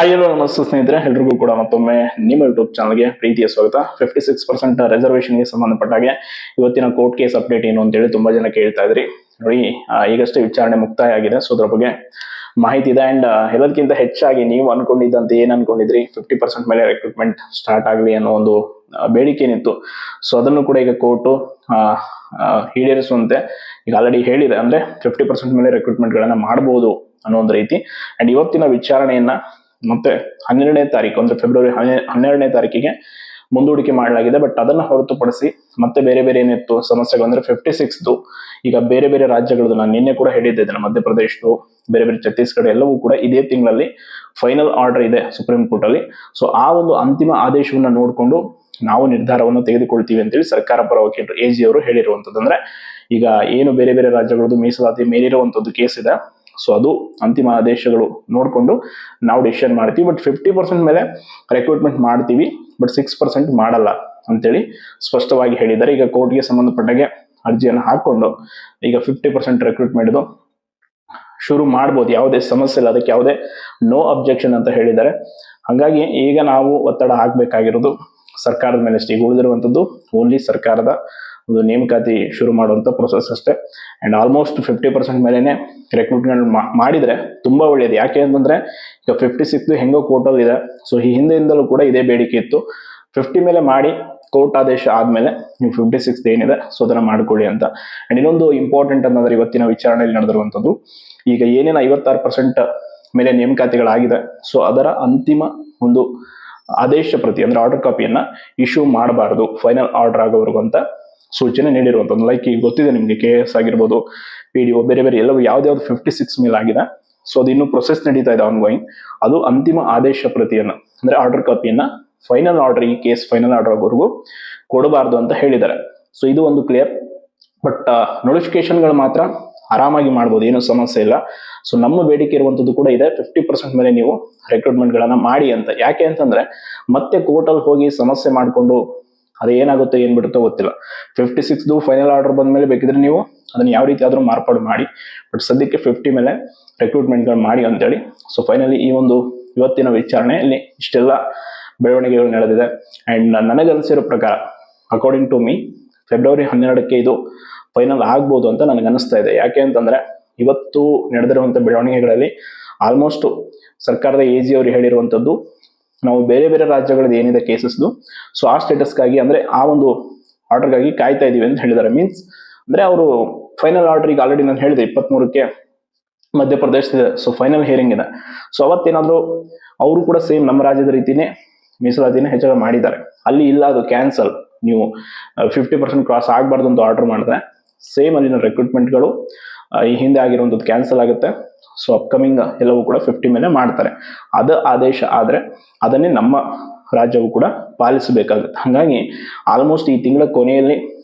Hello ನಮಸ್ತೆ ಸ್ನೇಹಿತರೆ, ಎಲ್ರಿಗೂ ಕೂಡ ಮತ್ತೊಮ್ಮೆ ನಿಮ್ಮ ಯೂಟ್ಯೂಬ್ ಚಾನಲ್ಗೆ ಪ್ರೀತಿಯ ಸ್ವಾಗತ. 56% ರಿಸರ್ವೇಷನ್ಗೆ ಸಂಬಂಧಪಟ್ಟ ಹಾಗೆ ಇವತ್ತಿನ ಕೋರ್ಟ್ ಕೇಸ್ ಅಪ್ಡೇಟ್ ಏನು ಅಂತೇಳಿ ತುಂಬಾ ಜನ ಕೇಳ್ತಾ ಇದ್ರಿ. ನೋಡಿ, ಈಗಷ್ಟೇ ವಿಚಾರಣೆ ಮುಕ್ತಾಯ ಆಗಿದೆ. ಸೊ ಅದ್ರ ಬಗ್ಗೆ ಮಾಹಿತಿ ಇದೆ. ಅಂಡ್ ಎಲ್ಲದಕ್ಕಿಂತ ಹೆಚ್ಚಾಗಿ ನೀವು ಅನ್ಕೊಂಡಿದ್ದಂತೆ ಏನ್ ಅನ್ಕೊಂಡಿದ್ರಿ, 50% ಮೇಲೆ ರಿಕ್ರೂಟ್ಮೆಂಟ್ ಸ್ಟಾರ್ಟ್ ಆಗಲಿ ಅನ್ನೋ ಒಂದು ಬೇಡಿಕೆ ಏನಿತ್ತು, ಸೊ ಅದನ್ನು ಕೂಡ ಈಗ ಕೋರ್ಟು ಈಡೇರಿಸುವಂತೆ ಈಗ ಆಲ್ರೆಡಿ ಹೇಳಿದೆ. ಅಂದ್ರೆ 50% ಮೇಲೆ ರಿಕ್ರೂಟ್ಮೆಂಟ್ ಗಳನ್ನ ಮಾಡಬಹುದು ಅನ್ನೋ ಒಂದು ರೀತಿ. ಅಂಡ್ ಇವತ್ತಿನ ವಿಚಾರಣೆಯನ್ನ ಮತ್ತೆ 12ನೇ ತಾರೀಕು ಅಂದ್ರೆ ಫೆಬ್ರವರಿ 12ನೇ ತಾರೀಕಿಗೆ ಮುಂದೂಡಿಕೆ ಮಾಡಲಾಗಿದೆ. ಬಟ್ ಅದನ್ನ ಹೊರತುಪಡಿಸಿ ಮತ್ತೆ ಬೇರೆ ಬೇರೆ ಏನಿತ್ತು ಸಮಸ್ಯೆಗಳು ಅಂದ್ರೆ 56 ಈಗ ಬೇರೆ ಬೇರೆ ರಾಜ್ಯಗಳದ್ದು ನಾನು ನಿನ್ನೆ ಕೂಡ ಹೇಳಿದ್ದೆ, ಮಧ್ಯಪ್ರದೇಶದ್ದು, ಬೇರೆ ಬೇರೆ ಛತ್ತೀಸ್ಗಢ ಎಲ್ಲವೂ ಕೂಡ ಇದೇ ತಿಂಗಳಲ್ಲಿ ಫೈನಲ್ ಆರ್ಡರ್ ಇದೆ ಸುಪ್ರೀಂ ಕೋರ್ಟ್ ಅಲ್ಲಿ. ಸೊ ಆ ಒಂದು ಅಂತಿಮ ಆದೇಶವನ್ನ ನೋಡಿಕೊಂಡು ನಾವು ನಿರ್ಧಾರವನ್ನು ತೆಗೆದುಕೊಳ್ತೀವಿ ಅಂತೇಳಿ ಸರ್ಕಾರ ಪರ ವಕೀಲರು AG ಅವರು ಹೇಳಿರುವಂತದ್ದು. ಅಂದ್ರೆ ಈಗ ಏನು ಬೇರೆ ಬೇರೆ ರಾಜ್ಯಗಳದ್ದು ಮೀಸಲಾತಿ ಮೇಲಿರುವಂತದ್ದು ಕೇಸ್ ಇದೆ, ಸೊ ಅದು ಅಂತಿಮ ಆದೇಶಗಳು ನೋಡಿಕೊಂಡು ನಾವು ಡಿಸಿಷನ್ ಮಾಡ್ತೀವಿ. ಬಟ್ 50% ಮೇಲೆ ರಿಕ್ರೂಟ್ಮೆಂಟ್ ಮಾಡ್ತೀವಿ, ಬಟ್ 6% ಮಾಡಲ್ಲ ಅಂತೇಳಿ ಸ್ಪಷ್ಟವಾಗಿ ಹೇಳಿದ್ದಾರೆ. ಈಗ ಕೋರ್ಟ್ಗೆ ಸಂಬಂಧಪಟ್ಟಾಗೆ ಅರ್ಜಿಯನ್ನು ಹಾಕೊಂಡು ಈಗ 50% ರಿಕ್ರೂಟ್ಮೆಂಟ್ ಶುರು ಮಾಡ್ಬೋದು, ಯಾವುದೇ ಸಮಸ್ಯೆ ಇಲ್ಲ, ಅದಕ್ಕೆ ಯಾವುದೇ ನೋ ಅಬ್ಜೆಕ್ಷನ್ ಅಂತ ಹೇಳಿದ್ದಾರೆ. ಹಾಗಾಗಿ ಈಗ ನಾವು ಒತ್ತಡ ಹಾಕ್ಬೇಕಾಗಿರೋದು ಸರ್ಕಾರದ ಮೇಲೆ ಅಷ್ಟೇ. ಈಗ ಉಳಿದಿರುವಂತದ್ದು ಓನ್ಲಿ ಸರ್ಕಾರದ ಒಂದು ನೇಮಕಾತಿ ಶುರು ಮಾಡುವಂತ ಪ್ರೊಸೆಸ್ ಅಷ್ಟೇ. ಅಂಡ್ ಆಲ್ಮೋಸ್ಟ್ 50% ಮೇಲೆನೆ ರಿಕ್ರೂಟ್ಮೆಂಟ್ ಮಾಡಿದ್ರೆ ತುಂಬಾ ಒಳ್ಳೇದು. ಯಾಕೆ ಅಂತಂದ್ರೆ ಈಗ 56 ಹೆಂಗೋ ಕೋರ್ಟಲ್ಲಿ ಇದೆ. ಸೊ ಈ ಹಿಂದೆಯಿಂದಲೂ ಕೂಡ ಇದೇ ಬೇಡಿಕೆ ಇತ್ತು, 50 ಮೇಲೆ ಮಾಡಿ ಕೋರ್ಟ್ ಆದೇಶ ಆದ್ಮೇಲೆ ನೀವು 56 ಏನಿದೆ ಸೊ ಅದನ್ನ ಮಾಡ್ಕೊಳ್ಳಿ ಅಂತ. ಅಂಡ್ ಇನ್ನೊಂದು ಇಂಪಾರ್ಟೆಂಟ್ ಅಂತಂದ್ರೆ ಇವತ್ತಿನ ವಿಚಾರಣೆಯಲ್ಲಿ ನಡೆದಿರುವಂತದ್ದು, ಈಗ ಏನೇನು 56% ಮೇಲೆ ನೇಮಕಾತಿಗಳಾಗಿದೆ, ಸೊ ಅದರ ಅಂತಿಮ ಒಂದು ಆದೇಶ ಪ್ರತಿ ಅಂದ್ರೆ ಆರ್ಡರ್ ಕಾಪಿಯನ್ನ ಇಶ್ಯೂ ಮಾಡಬಾರದು ಫೈನಲ್ ಆರ್ಡರ್ ಆಗೋವರೆಗೂ ಅಂತ ಸೂಚನೆ ನೀಡಿರುವಂತದ್ದು. ಲೈಕ್ ಈಗ ಗೊತ್ತಿದೆ ನಿಮ್ಗೆ, KS ಆಗಿರ್ಬೋದು, PDO, ಬೇರೆ ಬೇರೆ ಎಲ್ಲವೂ ಯಾವ್ದಾವ್ದು 56 ಮೇಲೆ ಆಗಿದೆ, ಸೊ ಅದು ಇನ್ನೂ ಪ್ರೊಸೆಸ್ ನಡೀತಾ ಇದೆ, ಆನ್ ಗೋಯಿಂಗ್. ಅದು ಅಂತಿಮ ಆದೇಶ ಪ್ರತಿಯನ್ನ ಅಂದ್ರೆ ಆರ್ಡರ್ ಕಾಪಿಯನ್ನ ಫೈನಲ್ ಆರ್ಡರ್, ಈ ಕೇಸ್ ಫೈನಲ್ ಆರ್ಡರ್ ಆಗೋವರೆಗೂ ಕೊಡಬಾರ್ದು ಅಂತ ಹೇಳಿದ್ದಾರೆ. ಸೊ ಇದು ಒಂದು ಕ್ಲಿಯರ್. ಬಟ್ ನೋಟಿಫಿಕೇಶನ್ಗಳು ಮಾತ್ರ ಆರಾಮಾಗಿ ಮಾಡ್ಬೋದು, ಏನು ಸಮಸ್ಯೆ ಇಲ್ಲ. ಸೊ ನಮ್ಮ ಬೇಡಿಕೆ ಇರುವಂತದ್ದು ಕೂಡ ಇದೆ, 50% ಮೇಲೆ ನೀವು ರಿಕ್ರೂಟ್ಮೆಂಟ್ ಗಳನ್ನ ಮಾಡಿ ಅಂತ. ಯಾಕೆ ಅಂತಂದ್ರೆ ಮತ್ತೆ ಕೋರ್ಟ್ ಅಲ್ಲಿ ಹೋಗಿ ಸಮಸ್ಯೆ ಮಾಡ್ಕೊಂಡು ಅದು ಏನಾಗುತ್ತೋ ಏನ್ ಬಿಡುತ್ತೋ ಗೊತ್ತಿಲ್ಲ. 56 ಫೈನಲ್ ಆರ್ಡರ್ ಬಂದ್ಮೇಲೆ ಬೇಕಿದ್ರೆ ನೀವು ಅದನ್ನ ಯಾವ ರೀತಿ ಆದ್ರೂ ಮಾರ್ಪಾಡು ಮಾಡಿ, ಬಟ್ ಸದ್ಯಕ್ಕೆ 50 ಮೇಲೆ ರಿಕ್ರೂಟ್ಮೆಂಟ್ ಗಳು ಮಾಡಿ ಅಂತೇಳಿ. ಸೊ ಫೈನಲಿ ಈ ಒಂದು ಇವತ್ತಿನ ವಿಚಾರಣೆಯಲ್ಲಿ ಇಷ್ಟೆಲ್ಲ ಬೆಳವಣಿಗೆಗಳು ನಡೆದಿದೆ. ಅಂಡ್ ನನಗನ್ಸಿರೋ ಪ್ರಕಾರ, ಅಕಾರ್ಡಿಂಗ್ ಟು ಮೀ, ಫೆಬ್ರವರಿ 12ಕ್ಕೆ ಇದು ಫೈನಲ್ ಆಗ್ಬೋದು ಅಂತ ನನಗೆ ಅನಿಸ್ತಾ ಇದೆ. ಯಾಕೆ ಅಂತಂದ್ರೆ ಇವತ್ತು ನಡೆದಿರುವಂತ ಬೆಳವಣಿಗೆಗಳಲ್ಲಿ ಆಲ್ಮೋಸ್ಟ್ ಸರ್ಕಾರದ AG ಅವರು ಹೇಳಿರುವಂತದ್ದು, ನಾವು ಬೇರೆ ಬೇರೆ ರಾಜ್ಯಗಳದ್ದು ಏನಿದೆ ಕೇಸಸ್ದು, ಸೊ ಆ ಸ್ಟೇಟಸ್ಗಾಗಿ ಅಂದ್ರೆ ಆ ಒಂದು ಆರ್ಡರ್ಗಾಗಿ ಕಾಯ್ತಾ ಇದೀವಿ ಅಂತ ಹೇಳಿದ್ದಾರೆ. ಮೀನ್ಸ್ ಅಂದ್ರೆ ಅವರು ಫೈನಲ್ ಆರ್ಡರ್ ಈಗ ಆಲ್ರೆಡಿ ನಾನು ಹೇಳಿದೆ 23ಕ್ಕೆ ಮಧ್ಯಪ್ರದೇಶದ ಸೊ ಫೈನಲ್ ಹಿಯರಿಂಗ್ ಇದೆ. ಸೊ ಅವತ್ತೇನಾದ್ರು ಅವರು ಕೂಡ ಸೇಮ್ ನಮ್ಮ ರಾಜ್ಯದ ರೀತಿನೇ ಮೀಸಲಾತಿನ ಹೆಚ್ಚಳ ಮಾಡಿದ್ದಾರೆ. ಅಲ್ಲಿ ಇಲ್ಲ, ಅದು ಕ್ಯಾನ್ಸಲ್, ನೀವು 50% ಕ್ರಾಸ್ ಆಗಬಾರ್ದು ಅಂತ ಆರ್ಡರ್ ಮಾಡಿದ್ರೆ ಸೇಮ್ ಅಲ್ಲಿನ ರಿಕ್ರೂಟ್ಮೆಂಟ್ಗಳು ಈ ಹಿಂದೆ ಆಗಿರುವಂಥದ್ದು ಕ್ಯಾನ್ಸಲ್ ಆಗುತ್ತೆ. ಸೊ ಅಪ್ಕಮಿಂಗ್ ಎಲ್ಲವೂ ಕೂಡ 50 ಮೇಲೆ ಮಾಡ್ತಾರೆ. ಅದು ಆದೇಶ ಆದ್ರೆ ಅದನ್ನೇ ನಮ್ಮ ರಾಜ್ಯವು ಕೂಡ ಪಾಲಿಸಬೇಕಾಗುತ್ತೆ. ಹಾಗಾಗಿ ಆಲ್ಮೋಸ್ಟ್ ಈ ತಿಂಗಳ ಕೊನೆಯಲ್ಲಿ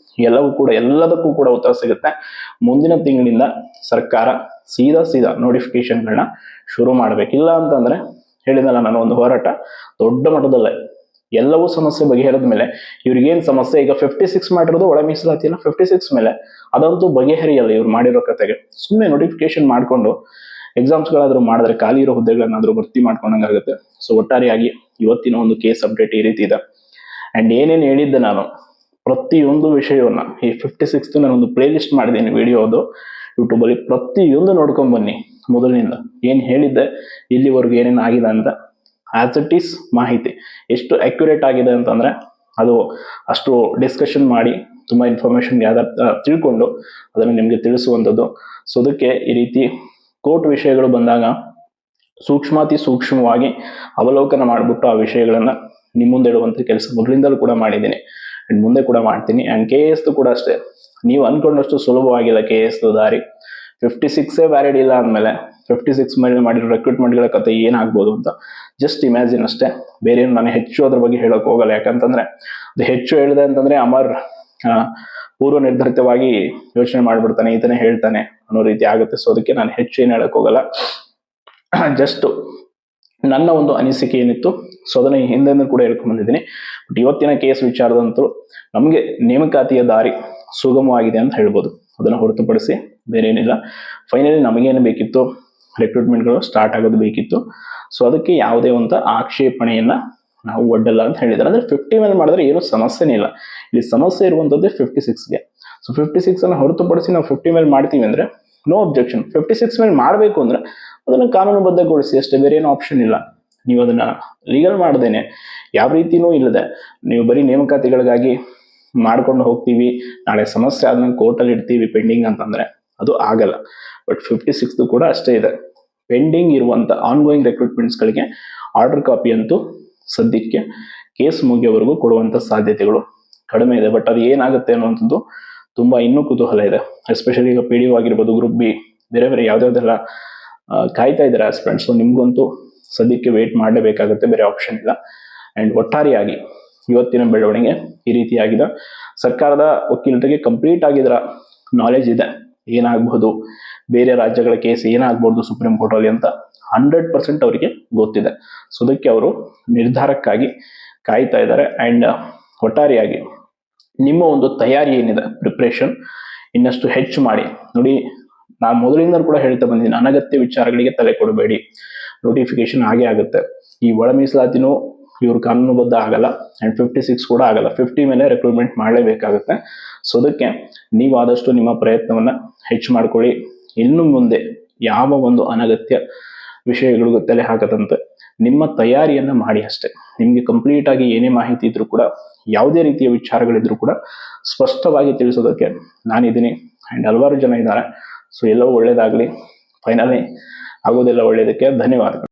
ಎಲ್ಲದಕ್ಕೂ ಕೂಡ ಉತ್ತರ ಸಿಗುತ್ತೆ. ಮುಂದಿನ ತಿಂಗಳಿಂದ ಸರ್ಕಾರ ಸೀದಾ ನೋಟಿಫಿಕೇಶನ್ಗಳನ್ನ ಶುರು ಮಾಡ್ಬೇಕಿಲ್ಲ ಅಂತಂದ್ರೆ ಹೇಳಿದಲ್ಲ ನಾನು, ಒಂದು ಹೋರಾಟ ದೊಡ್ಡ ಮಟ್ಟದಲ್ಲೇ ಎಲ್ಲವೂ ಸಮಸ್ಯೆ ಬಗೆಹರಿದ ಮೇಲೆ ಇವ್ರಿಗೇನ್ ಸಮಸ್ಯೆ, ಈಗ 56 ಮಾಡಿರೋದು ಒಳ ಮೀಸಲಾತಿನ 56 ಮೇಲೆ ಅದಂತೂ ಬಗೆಹರಿಯಲ್ಲ ಇವ್ರು ಮಾಡಿರೋ ಕತೆಗೆ. ಸುಮ್ಮನೆ ನೋಟಿಫಿಕೇಶನ್ ಮಾಡ್ಕೊಂಡು ಎಕ್ಸಾಮ್ಸ್ಗಳಾದ್ರೂ ಮಾಡಿದ್ರೆ ಖಾಲಿ ಇರೋ ಹುದ್ದೆಗಳನ್ನಾದ್ರೂ ಭರ್ತಿ ಮಾಡ್ಕೊಂಡಂಗಾಗುತ್ತೆ. ಸೊ ಒಟ್ಟಾರೆಯಾಗಿ ಇವತ್ತಿನ ಒಂದು ಕೇಸ್ ಅಪ್ಡೇಟ್ ಈ ರೀತಿ ಇದೆ. ಅಂಡ್ ಏನೇನು ಹೇಳಿದ್ದೆ ನಾನು ಪ್ರತಿಯೊಂದು ವಿಷಯವನ್ನ ಈ 56 ನಾನೊಂದು ಪ್ಲೇ ಲಿಸ್ಟ್ ಮಾಡಿದ್ದೀನಿ ವಿಡಿಯೋದು ಯೂಟ್ಯೂಬ್ ಅಲ್ಲಿ, ಪ್ರತಿಯೊಂದು ನೋಡ್ಕೊಂಡ್ ಬನ್ನಿ. ಮೊದಲಿನಿಂದ ಏನ್ ಹೇಳಿದ್ದೆ ಇಲ್ಲಿವರೆಗೂ ಏನೇನು ಆಗಿದೆ ಅಂತ ಆಸ್ ಇಟ್ ಈಸ್ ಮಾಹಿತಿ ಎಷ್ಟು ಅಕ್ಯುರೇಟ್ ಆಗಿದೆ ಅಂತಂದ್ರೆ ಅದು ಅಷ್ಟು ಡಿಸ್ಕಷನ್ ಮಾಡಿ ತುಂಬಾ ಇನ್ಫಾರ್ಮೇಶನ್ ತಿಳ್ಕೊಂಡು ಅದನ್ನು ನಿಮ್ಗೆ ತಿಳಿಸುವಂಥದ್ದು. ಸೊ ಅದಕ್ಕೆ ಈ ರೀತಿ ಕೋರ್ಟ್ ವಿಷಯಗಳು ಬಂದಾಗ ಸೂಕ್ಷ್ಮವಾಗಿ ಅವಲೋಕನ ಮಾಡಿಬಿಟ್ಟು ಆ ವಿಷಯಗಳನ್ನ ನಿಮ್ಮ ಮುಂದೆ ಇಡುವಂತ ಕೆಲಸ ಮೊದಲಿಂದಲೂ ಕೂಡ ಮಾಡಿದ್ದೀನಿ ಅಂಡ್ ಮುಂದೆ ಕೂಡ ಮಾಡ್ತೀನಿ. ಅಂಡ್ KS ಕೂಡ ಅಷ್ಟೇ, ನೀವು ಅನ್ಕೊಂಡಷ್ಟು ಸುಲಭವಾಗಿಲ್ಲ KS ದಾರಿ. 56 ವ್ಯಾಲಿಡ್ ಇಲ್ಲ ಅಂದಮೇಲೆ 56 ಮೇಲೆ ಮಾಡಿರೋ ರಿಕ್ರೂಟ್ಮೆಂಟ್ಗಳ ಕತೆ ಏನಾಗ್ಬೋದು ಅಂತ ಜಸ್ಟ್ ಇಮ್ಯಾಜಿನ್ ಅಷ್ಟೇ. ಬೇರೆ ನಾನು ಹೆಚ್ಚು ಅದ್ರ ಬಗ್ಗೆ ಹೇಳಕ್ ಹೋಗಲ್ಲ. ಯಾಕಂತಂದ್ರೆ ಅದು ಹೆಚ್ಚು ಹೇಳಿದೆ ಅಂತಂದ್ರೆ ಅಮರ್ ಪೂರ್ವ ನಿರ್ಧರಿತವಾಗಿ ಯೋಚನೆ ಮಾಡ್ಬಿಡ್ತಾನೆ, ಈತನೇ ಹೇಳ್ತಾನೆ ಅನ್ನೋ ರೀತಿ ಆಗುತ್ತೆ. ಸೊ ಅದಕ್ಕೆ ನಾನು ಹೆಚ್ಚು ಏನು ಹೇಳಕ್ ಹೋಗಲ್ಲ. ಜಸ್ಟ್ ನನ್ನ ಒಂದು ಅನಿಸಿಕೆ ಏನಿತ್ತು ಸೊ ಅದನ್ನ ಹಿಂದೆ ಕೂಡ ಹೇಳ್ಕೊಂಡ್ ಬಂದಿದ್ದೀನಿ. ಬಟ್ ಇವತ್ತಿನ ಕೇಸ್ ವಿಚಾರದಂತೂ ನಮ್ಗೆ ನೇಮಕಾತಿಯ ದಾರಿ ಸುಗಮವಾಗಿದೆ ಅಂತ ಹೇಳ್ಬೋದು. ಅದನ್ನ ಹೊರತುಪಡಿಸಿ ಬೇರೆ ಏನಿಲ್ಲ. ಫೈನಲಿ ನಮಗೇನು ಬೇಕಿತ್ತು, ರಿಕ್ರೂಟ್ಮೆಂಟ್ಗಳು ಸ್ಟಾರ್ಟ್ ಆಗೋದು ಬೇಕಿತ್ತು. ಸೊ ಅದಕ್ಕೆ ಯಾವುದೇ ಒಂದು ಆಕ್ಷೇಪಣೆಯನ್ನ ನಾವು ಒಡ್ಡಲ್ಲ ಅಂತ ಹೇಳಿದ್ದಾರೆ. ಅಂದ್ರೆ 50 ಮೇಲೆ ಮಾಡಿದ್ರೆ ಏನು ಸಮಸ್ಯೆನೇ ಇಲ್ಲ. ಇಲ್ಲಿ ಸಮಸ್ಯೆ ಇರುವಂತದ್ದೇ 56ಗೆ. ಸೊ 56 ಅನ್ನ ಹೊರತುಪಡಿಸಿ ನಾವು 50 ಮೇಲೆ ಮಾಡ್ತೀವಿ ಅಂದ್ರೆ ನೋ ಅಬ್ಜೆಕ್ಷನ್. 56 ಮೇಲೆ ಮಾಡಬೇಕು ಅಂದ್ರೆ ಅದನ್ನ ಕಾನೂನುಬದ್ಧಗೊಳಿಸಿ ಅಷ್ಟೇ, ಬೇರೆ ಏನು ಆಪ್ಷನ್ ಇಲ್ಲ. ನೀವು ಅದನ್ನ ಲೀಗಲ್ ಮಾಡದೇನೆ ಯಾವ ರೀತಿನೂ ಇಲ್ಲದೆ ನೀವು ಬರೀ ನೇಮಕಾತಿಗಳಿಗಾಗಿ ಮಾಡ್ಕೊಂಡು ಹೋಗ್ತೀವಿ, ನಾಳೆ ಸಮಸ್ಯೆ ಆದ್ಮೇಲೆ ಕೋರ್ಟಲ್ಲಿ ಇಡ್ತೀವಿ ಪೆಂಡಿಂಗ್ ಅಂತಂದ್ರೆ ಅದು ಆಗಲ್ಲ. ಬಟ್ 56 ಕೂಡ ಅಷ್ಟೇ ಇದೆ. ಪೆಂಡಿಂಗ್ ಇರುವಂತ ಆನ್ಗೋಯಿಂಗ್ ರೆಕ್ರೂಟ್ಮೆಂಟ್ಸ್ಗಳಿಗೆ ಆರ್ಡರ್ ಕಾಪಿ ಅಂತೂ ಸದ್ಯಕ್ಕೆ ಕೇಸ್ ಮುಗಿಯೋವರೆಗೂ ಕೊಡುವಂತ ಸಾಧ್ಯತೆಗಳು ಕಡಿಮೆ ಇದೆ. ಬಟ್ ಅದು ಏನಾಗುತ್ತೆ ಅನ್ನುವಂಥದ್ದು ತುಂಬಾ ಇನ್ನೂ ಕುತೂಹಲ ಇದೆ. ಎಸ್ಪೆಷಲಿ ಈಗ PDO ಆಗಿರ್ಬೋದು, ಗ್ರೂಪ್ ಬಿ, ಬೇರೆ ಬೇರೆ ಯಾವ್ದಾವ್ದೆಲ್ಲ ಕಾಯ್ತಾ ಇದ್ದಾರೆ ಆಸ್ಪಿರೆಂಟ್ಸ್. ಸೊ ನಿಮ್ಗಂತೂ ಸದ್ಯಕ್ಕೆ ವೇಟ್ ಮಾಡಲೇಬೇಕಾಗುತ್ತೆ, ಬೇರೆ ಆಪ್ಷನ್ ಇಲ್ಲ. ಅಂಡ್ ಒಟ್ಟಾರೆಯಾಗಿ ಇವತ್ತಿನ ಬೆಳವಣಿಗೆ ಈ ರೀತಿಯಾಗಿದೆ. ಸರ್ಕಾರದ ವಕೀಲರಿಗೆ ಕಂಪ್ಲೀಟ್ ಆಗಿದ್ರ ನಾಲೆಜ್ ಇದೆ, ಏನಾಗಬಹುದು, ಬೇರೆ ರಾಜ್ಯಗಳ ಕೇಸ್ ಏನಾಗಬಹುದು ಸುಪ್ರೀಂ ಕೋರ್ಟ್ ಅಲ್ಲಿ ಅಂತ 100% ಅವರಿಗೆ ಗೊತ್ತಿದೆ. ಸೊ ಅದಕ್ಕೆ ಅವರು ನಿರ್ಧಾರಕ್ಕಾಗಿ ಕಾಯ್ತಾ ಇದ್ದಾರೆ. ಅಂಡ್ ಒಟ್ಟಾರೆಯಾಗಿ ನಿಮ್ಮ ಒಂದು ತಯಾರಿ ಏನಿದೆ, ಪ್ರಿಪ್ರೇಷನ್ ಇನ್ನಷ್ಟು ಹೆಚ್ಚು ಮಾಡಿ. ನೋಡಿ, ನಾನು ಮೊದಲಿಂದ ಕೂಡ ಹೇಳ್ತಾ ಬಂದಿದ್ದೀನಿ, ಅನಗತ್ಯ ವಿಚಾರಗಳಿಗೆ ತಲೆ ಕೊಡಬೇಡಿ. ನೋಟಿಫಿಕೇಶನ್ ಆಗೇ ಆಗುತ್ತೆ. ಈ ಒಳ ಮೀಸಲಾತಿನೂ ಇವ್ರು ಕಾನೂನುಬದ್ಧ ಆಗಲ್ಲ, ಅಂಡ್ 56 ಕೂಡ ಆಗಲ್ಲ. 50 ಮೇಲೆ ರಿಕ್ರೂಟ್ಮೆಂಟ್ ಮಾಡಲೇಬೇಕಾಗುತ್ತೆ. ಸೊ ಅದಕ್ಕೆ ನೀವು ಆದಷ್ಟು ನಿಮ್ಮ ಪ್ರಯತ್ನವನ್ನ ಹೆಚ್ಚು ಮಾಡ್ಕೊಳ್ಳಿ. ಇನ್ನು ಮುಂದೆ ಯಾವ ಒಂದು ಅನಗತ್ಯ ವಿಷಯಗಳಿಗೂ ತಲೆ ಹಾಕದಂತೆ ನಿಮ್ಮ ತಯಾರಿಯನ್ನ ಮಾಡಿ ಅಷ್ಟೇ. ನಿಮ್ಗೆ ಕಂಪ್ಲೀಟ್ ಆಗಿ ಏನೇ ಮಾಹಿತಿ ಇದ್ರೂ ಕೂಡ, ಯಾವುದೇ ರೀತಿಯ ವಿಚಾರಗಳಿದ್ರು ಕೂಡ ಸ್ಪಷ್ಟವಾಗಿ ತಿಳಿಸೋದಕ್ಕೆ ನಾನಿದ್ದೀನಿ. ಅಂಡ್ ಹಲವಾರು ಜನ ಇದ್ದಾರೆ. ಸೊ ಎಲ್ಲವೂ ಒಳ್ಳೇದಾಗ್ಲಿ. ಫೈನಲಿ ಆಗೋದೆಲ್ಲ ಒಳ್ಳೇದಕ್ಕೆ. ಧನ್ಯವಾದಗಳು.